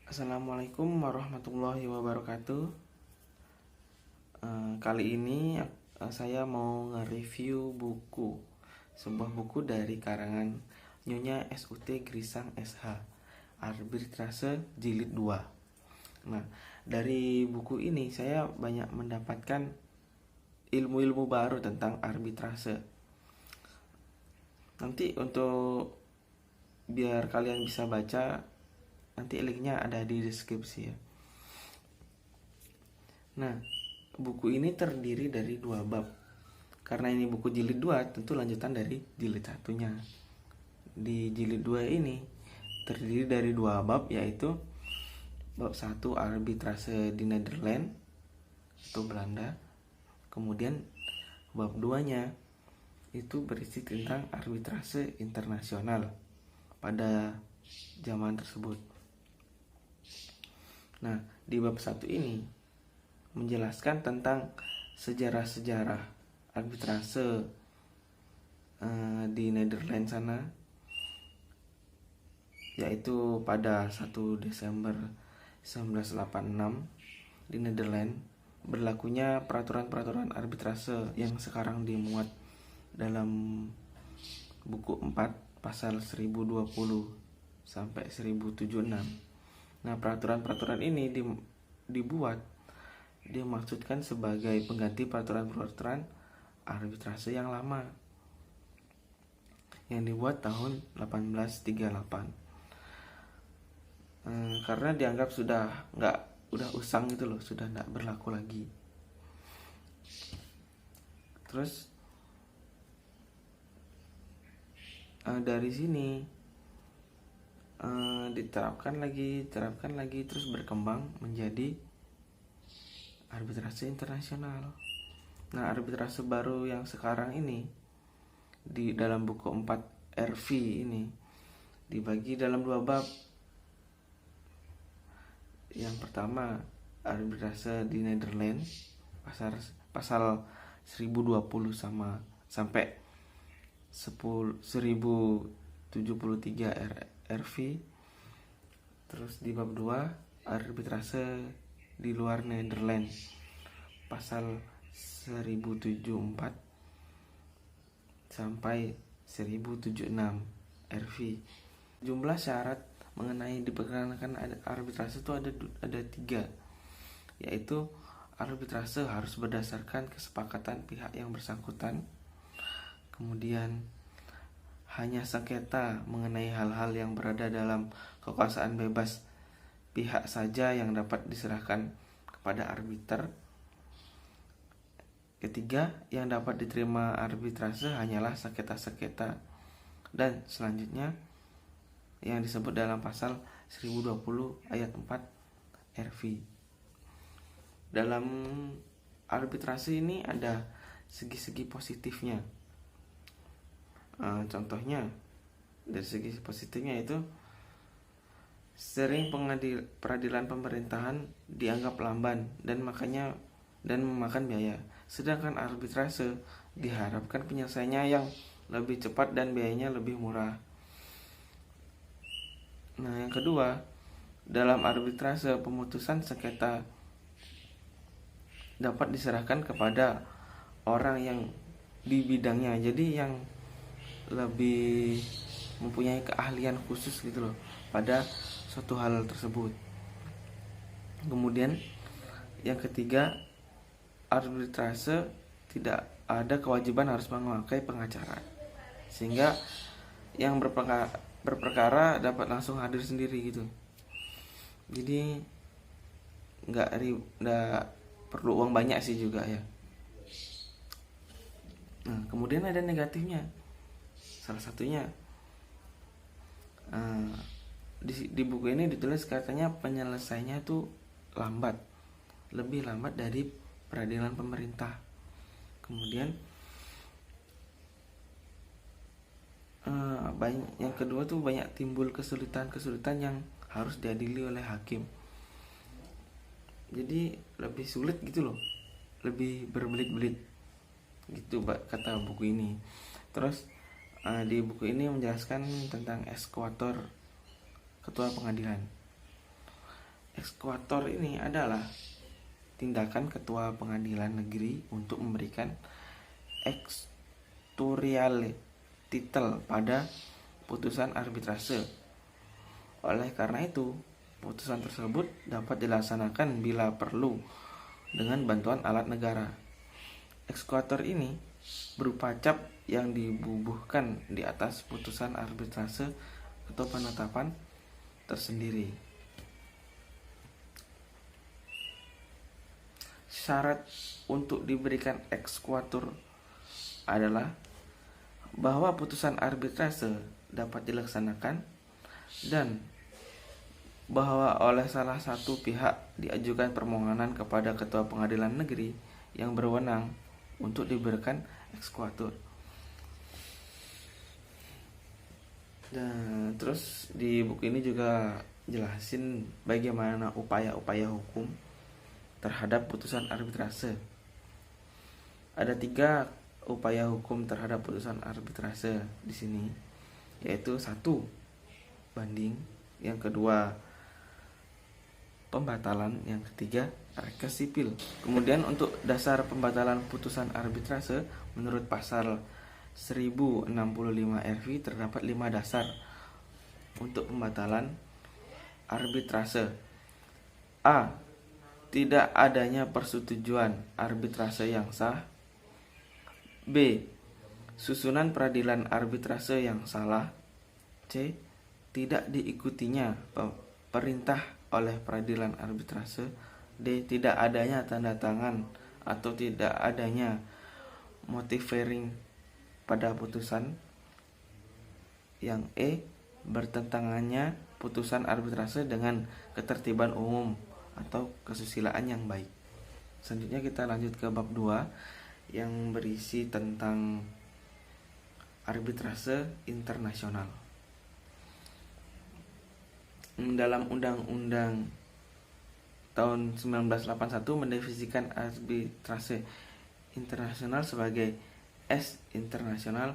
Assalamualaikum warahmatullahi wabarakatuh. Kali ini saya mau nge-review buku, sebuah buku dari karangan Nyonya SUT Grisang SH, Arbitrase Jilid 2. Nah, dari buku ini saya banyak mendapatkan ilmu-ilmu baru tentang arbitrase. Nanti untuk biar kalian bisa baca, nanti linknya ada di deskripsi ya. Nah, buku ini terdiri dari 2 bab. Karena ini buku jilid 2, tentu lanjutan dari jilid 1-nya. Di jilid 2 ini terdiri dari 2 bab, yaitu bab 1 arbitrase di Nederland atau Belanda. Kemudian bab 2-nya itu berisi tentang arbitrase internasional pada zaman tersebut. Nah, di bab 1 ini menjelaskan tentang sejarah-sejarah arbitrase di Nederland sana, yaitu pada 1 Desember 1986 di Nederland berlakunya peraturan-peraturan arbitrase yang sekarang dimuat dalam buku 4 pasal 1020 sampai 1076. Nah, peraturan-peraturan ini dibuat dimaksudkan sebagai pengganti peraturan-peraturan arbitrase yang lama yang dibuat tahun 1838. Karena dianggap udah usang gitu loh, sudah nggak berlaku lagi. Terus dari sini diterapkan lagi, terus berkembang menjadi arbitrase internasional. Nah, arbitrase baru yang sekarang ini di dalam buku 4 RV ini dibagi dalam 2 bab. Yang pertama, arbitrase di Nederland pasal 1020 sampai 1073 RV. Terus di bab 2 arbitrase di luar Nederland pasal 1074 sampai 1076 RV. Jumlah syarat mengenai diperkenankan arbitrase itu ada 3, yaitu arbitrase harus berdasarkan kesepakatan pihak yang bersangkutan. Kemudian hanya sengketa mengenai hal-hal yang berada dalam kekuasaan bebas pihak saja yang dapat diserahkan kepada arbiter. Ketiga, yang dapat diterima arbitrase hanyalah sengketa-sengketa. Dan selanjutnya yang disebut dalam pasal 1020 ayat 4 RV. Dalam arbitrase ini ada segi-segi positifnya. Contohnya dari segi positifnya itu sering peradilan pemerintahan dianggap lamban dan memakan biaya. Sedangkan arbitrase diharapkan penyelesaiannya yang lebih cepat dan biayanya lebih murah. Nah, yang kedua, dalam arbitrase pemutusan sengketa dapat diserahkan kepada orang yang di bidangnya. Jadi yang lebih mempunyai keahlian khusus gitu loh pada suatu hal tersebut. Kemudian yang ketiga, arbitrase tidak ada kewajiban harus memakai pengacara, sehingga yang berperkara dapat langsung hadir sendiri gitu. Jadi nggak perlu uang banyak sih juga ya. Nah, kemudian ada negatifnya. Salah satunya di buku ini ditulis katanya penyelesaiannya tuh lebih lambat dari peradilan pemerintah. Kemudian yang kedua tuh banyak timbul kesulitan yang harus diadili oleh hakim. Jadi lebih sulit gitu loh, lebih berbelit-belit gitu kata buku ini. Terus di buku ini menjelaskan tentang eksekutor ketua pengadilan. Eksekutor ini adalah tindakan ketua pengadilan negeri untuk memberikan extraordinary title pada putusan arbitrase. Oleh karena itu, putusan tersebut dapat dilaksanakan bila perlu dengan bantuan alat negara. Eksekutor ini berupa cap yang dibubuhkan di atas putusan arbitrase atau penetapan tersendiri. Syarat untuk diberikan eksekutor adalah bahwa putusan arbitrase dapat dilaksanakan dan bahwa oleh salah satu pihak diajukan permohonan kepada ketua pengadilan negeri yang berwenang untuk diberikan eksekutor. Dan terus di buku ini juga jelasin bagaimana upaya-upaya hukum terhadap putusan arbitrase. Ada 3 upaya hukum terhadap putusan arbitrase di sini, yaitu 1, banding, yang kedua pembatalan, yang ketiga rekas sipil. Kemudian untuk dasar pembatalan putusan arbitrase menurut pasal 1065 RV terdapat 5 dasar untuk pembatalan arbitrase. A. Tidak adanya persetujuan arbitrase yang sah. B. Susunan peradilan arbitrase yang salah. C. Tidak diikutinya perintah oleh peradilan arbitrase. D. Tidak adanya tanda tangan atau tidak adanya motivering pada putusan. Yang E. Bertentangannya putusan arbitrase dengan ketertiban umum atau kesusilaan yang baik. Selanjutnya kita lanjut ke bab 2 yang berisi tentang arbitrase internasional. Dalam Undang-Undang tahun 1981 mendefinisikan arbitrase internasional sebagai S. International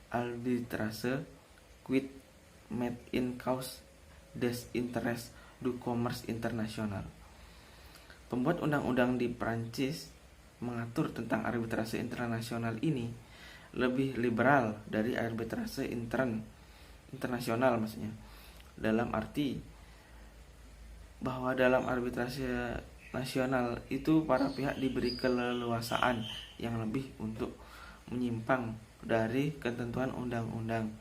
Arbitrase quid made in cause des interests du commerce international. Pembuat undang-undang di Prancis mengatur tentang arbitrase internasional ini lebih liberal dari arbitrase internasional maksudnya. Dalam arti bahwa dalam arbitrase nasional itu para pihak diberi keleluasaan yang lebih untuk menyimpang dari ketentuan undang-undang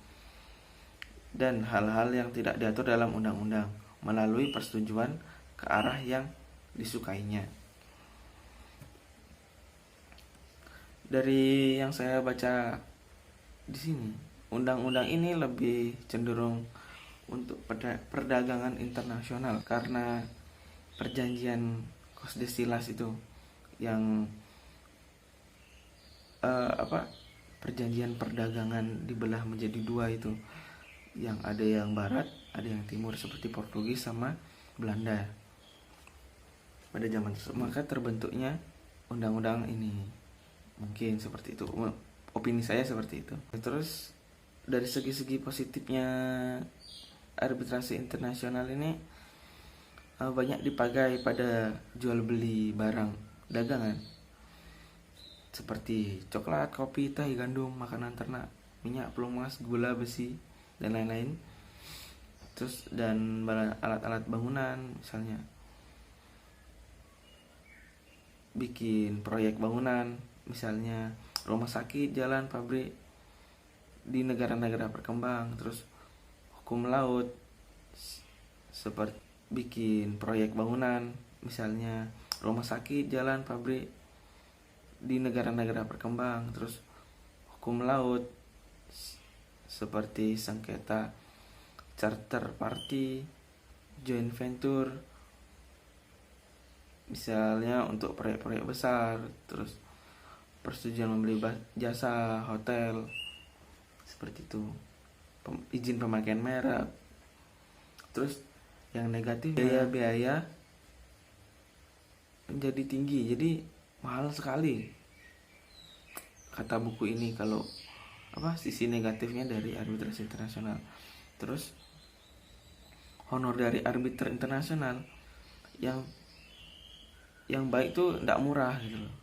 dan hal-hal yang tidak diatur dalam undang-undang melalui persetujuan ke arah yang disukainya. Dari yang saya baca di sini, undang-undang ini lebih cenderung untuk perdagangan internasional karena perjanjian Cos de Silas itu yang perjanjian perdagangan dibelah menjadi 2 itu, yang ada yang barat, ada yang timur seperti Portugis sama Belanda pada zaman tersebut. Maka terbentuknya undang-undang ini, mungkin seperti itu, opini saya seperti itu. Terus dari segi-segi positifnya arbitrase internasional ini banyak dipakai pada jual beli barang dagangan seperti coklat, kopi, teh, gandum, makanan ternak, minyak, pelumas, gula, besi, dan lain-lain. Terus dan alat-alat bangunan, misalnya bikin proyek bangunan, misalnya rumah sakit, jalan, pabrik di negara-negara berkembang. Terus hukum laut seperti bikin proyek bangunan, misalnya rumah sakit, jalan, pabrik di negara-negara berkembang. Terus hukum laut seperti sengketa charter party, joint venture, misalnya untuk proyek-proyek besar. Terus persetujuan membeli jasa hotel, seperti itu, izin pemakaian merek. Terus yang negatif, biaya menjadi tinggi, jadi mahal sekali, kata buku ini, kalau sisi negatifnya dari arbitrase internasional. Terus honor dari arbiter internasional yang baik tuh tidak murah gitu loh.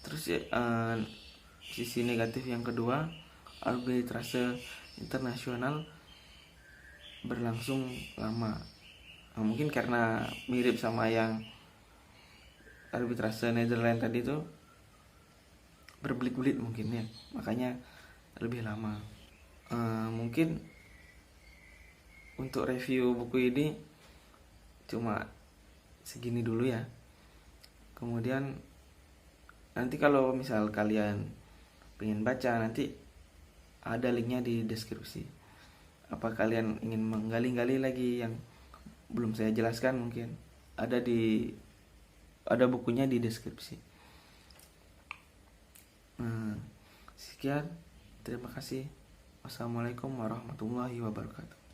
Terus sisi negatif yang kedua, arbitrase internasional berlangsung lama. Mungkin karena mirip sama yang arbitrase Netherlands tadi tuh berbelit-belit mungkin ya, makanya lebih lama. Mungkin untuk review buku ini cuma segini dulu ya. Kemudian nanti kalau misal kalian pengen baca, nanti ada linknya di deskripsi. Apa kalian ingin menggali-gali lagi yang belum saya jelaskan, mungkin ada bukunya di deskripsi. Sekian, terima kasih. Wassalamualaikum warahmatullahi wabarakatuh.